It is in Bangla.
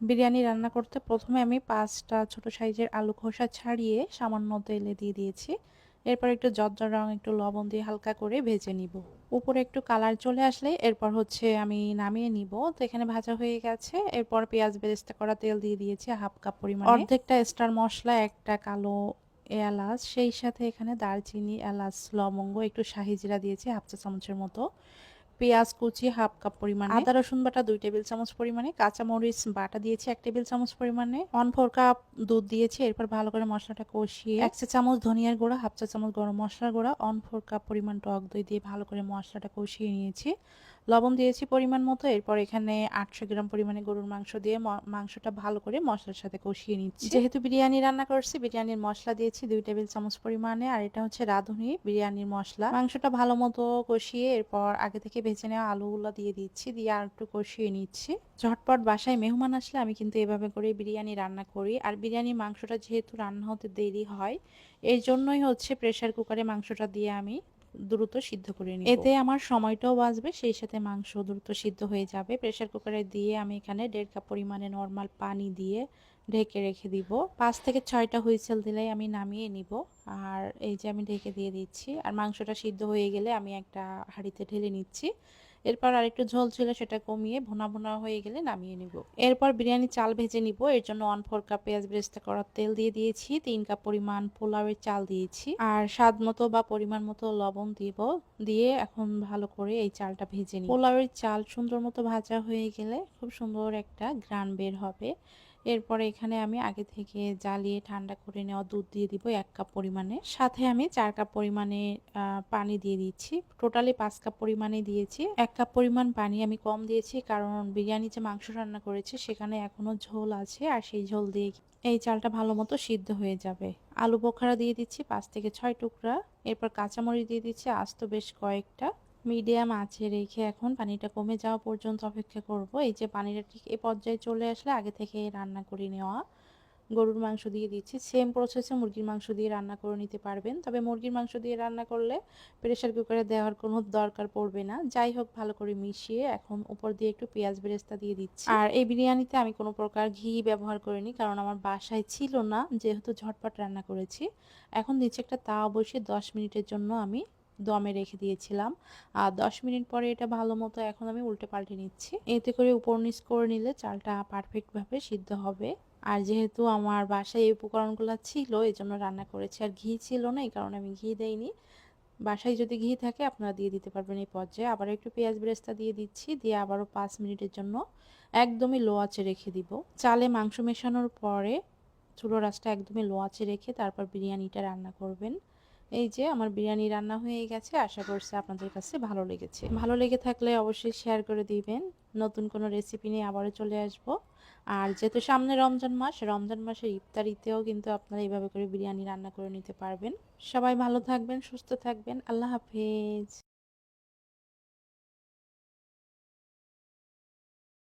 বিরিয়ানি রান্না করতে প্রথমে আমি ৫টা ছোট সাইজের আলু খোসা ছাড়িয়ে সামান্য তেলে দিয়ে দিয়েছি। এরপর একটু জর্দা রং, একটু লবণ দিয়ে হালকা করে ভেজে নিব। উপরে একটু কালার চলে আসলে এরপর হচ্ছে আমি নামিয়ে নিব। তো এখানে ভাজা হয়ে গেছে। এরপর পেঁয়াজ বেরেস্তা করা তেল দিয়ে দিয়েছি 1/2 কাপ পরিমাণে। অর্ধেকটা স্টার মসলা, একটা কালো এলাচ, সেই সাথে এখানে দারচিনি, এলাচ, লবঙ্গ, একটু শাহি জিরা দিয়েছি 1/2 চা চামচের মতো। পেঁয়াজ কুচি 1/2 কাপ পরিমাণে, আদা রসুন বাটা 2 টেবিল চামচ পরিমাণে, কাঁচামরিচ বাটা দিয়েছি 1 টেবিল চামচ পরিমাণে, 1/4 কাপ দুধ দিয়েছি। এরপর ভালো করে মশলাটা কষিয়ে 1 চা চামচ ধনিয়ার গুঁড়া, 1/2 চা চামচ গরম মশলার গুঁড়া, 1/4 কাপ পরিমাণ টক দই দিয়ে ভালো করে মশলাটা কষিয়ে নিয়েছি। লবণ দিয়েছি পরিমাণ মতো। এরপর এখানে 800 গ্রাম পরিমাণে গরুর মাংস দিয়ে মাংসটা ভালো করে মশলার সাথে কষিয়ে নিচ্ছি। যেহেতু বিরিয়ানি রান্না করছি, বিরিয়ানির মশলা দিয়েছি 2 টেবিল চামচ পরিমাণে, আর এটা হচ্ছে রাঁধুনি বিরিয়ানির মশলা। মাংসটা ভালো মতো কষিয়ে এরপর আগে থেকে ভেজে নেওয়া আলুগুলো দিয়ে দিচ্ছি, দিয়ে আর একটু কষিয়ে নিচ্ছি। ঝটপট বাসায় মেহমান আসলে আমি কিন্তু এভাবে করে বিরিয়ানি রান্না করি। আর বিরিয়ানির মাংসটা যেহেতু রান্না হতে দেরি হয়, এর জন্যই হচ্ছে প্রেসার কুকারে মাংসটা দিয়ে আমি দ্রুত সিদ্ধ করে নিব। এতে আমার সময়টাও বাঁচবে, সেই সাথে মাংস দ্রুত সিদ্ধ হয়ে যাবে। প্রেসার কুকারে দিয়ে আমি এখানে 1.5 কাপ পরিমাণে নরমাল পানি দিয়ে ঢেকে রেখে দিব। 5 থেকে 6টা হুইসেল দিলেই আমি নামিয়ে নিব। আর এই যে আমি ঢেকে দিয়ে দিচ্ছি। আর মাংসটা সিদ্ধ হয়ে গেলে আমি একটা হাঁড়িতে ঢেলে নিচ্ছি। এরপর আরেকটু ঝোল ছিল, সেটা কমিয়ে ভুনা ভুনা হয়ে গেলে নামিয়ে নিব। এরপর বিরিয়ানি চাল ভেজে নিব। এর জন্য 1/4 কাপ পেঁয়াজ বেরেস্তা করা তেল দিয়ে দিয়েছি, 3 কাপ পরিমাণ পোলাওয়ের চাল দিয়েছি, আর স্বাদ মতো বা পরিমাণ মতো লবণ দিব। দিয়ে এখন ভালো করে এই চালটা ভেজে নিব। পোলাওয়ের চাল সুন্দর মতো ভাজা হয়ে গেলে খুব সুন্দর একটা ঘ্রাণ বের হবে। এরপরে এখানে আমি আগে থেকে জ্বালিয়ে ঠান্ডা করে নেওয়া দুধ দিয়ে দিব 1 কাপ পরিমাণে। সাথে আমি 4 কাপ পরিমাণে পানি দিয়ে দিচ্ছি। টোটালি 5 কাপ পরিমাণে দিয়েছি। 1 কাপ পরিমাণ পানি আমি কম দিয়েছি, কারণ বিরিয়ানি যে মাংস রান্না করেছি সেখানে এখনো ঝোল আছে, আর সেই ঝোল দিয়ে এই চালটা ভালো মতো সিদ্ধ হয়ে যাবে। আলু বোখারা দিয়ে দিচ্ছি 5 থেকে 6 টুকরা। এরপর কাঁচামরিচ দিয়ে দিচ্ছি আস্ত বেশ কয়েকটা। মিডিয়াম আঁচে রেখে এখন পানিটা কমে যাওয়া পর্যন্ত অপেক্ষা করব। এই যে পানিটা ঠিক এই পর্যায়ে চলে আসলে আগে থেকে রান্না করে নেওয়া গরুর মাংস দিয়ে দিচ্ছি। সেম প্রসেসে মুরগির মাংস দিয়ে রান্না করে নিতে পারবেন, তবে মুরগির মাংস দিয়ে রান্না করলে প্রেসার কুকারে দেওয়ার কোনো দরকার পড়বে না। যাই হোক, ভালো করে মিশিয়ে এখন উপর দিয়ে একটু পেঁয়াজ বেরেস্তা দিয়ে দিচ্ছি। আর এই বিরিয়ানিতে আমি কোনো প্রকার ঘি ব্যবহার করিনি, কারণ আমার বাসায় ছিল না, যেহেতু ঝটপট রান্না করেছি। এখন নিচে একটা তাওয়া বসিয়ে 10 মিনিটের জন্য আমি দমে রেখে দিয়েছিলাম। আর 10 মিনিট পরে এটা ভালো মতো এখন আমি উল্টে পাল্টে নিচ্ছি। এতে করে উপর নিচ করে নিলে চালটা পারফেক্টভাবে সিদ্ধ হবে। আর যেহেতু আমার বাসায় এই উপকরণগুলো ছিল, এই জন্য রান্না করেছি। আর ঘি ছিল না, এই কারণে আমি ঘি দেইনি। বাসায় যদি ঘি থাকে আপনারা দিয়ে দিতে পারবেন এই পর্যায়ে। আবার একটু পেঁয়াজ বেরেস্তা দিয়ে দিচ্ছি, দিয়ে আবারও 5 মিনিটের জন্য একদমই লো আঁচে রেখে দিব। চালে মাংস মেশানোর পরে চুলোর আঁচটা একদমই লো আঁচে রেখে তারপর বিরিয়ানিটা রান্না করবেন। এই যে আমার বিরিয়ানি রান্না হয়ে গেছে। আশা করছি আপনাদের কাছে ভালো লেগেছে। ভালো লেগে থাকলে অবশ্যই শেয়ার করে দিবেন। নতুন কোনো রেসিপি নিয়ে আবারও চলে আসব। আর যেহেতু সামনে রমজান মাস, রমজান মাসের ইফতারিতেও কিন্তু আপনারা এইভাবে করে বিরিয়ানি রান্না করে নিতে পারবেন। সবাই ভালো থাকবেন, সুস্থ থাকবেন। আল্লাহ হাফেজ।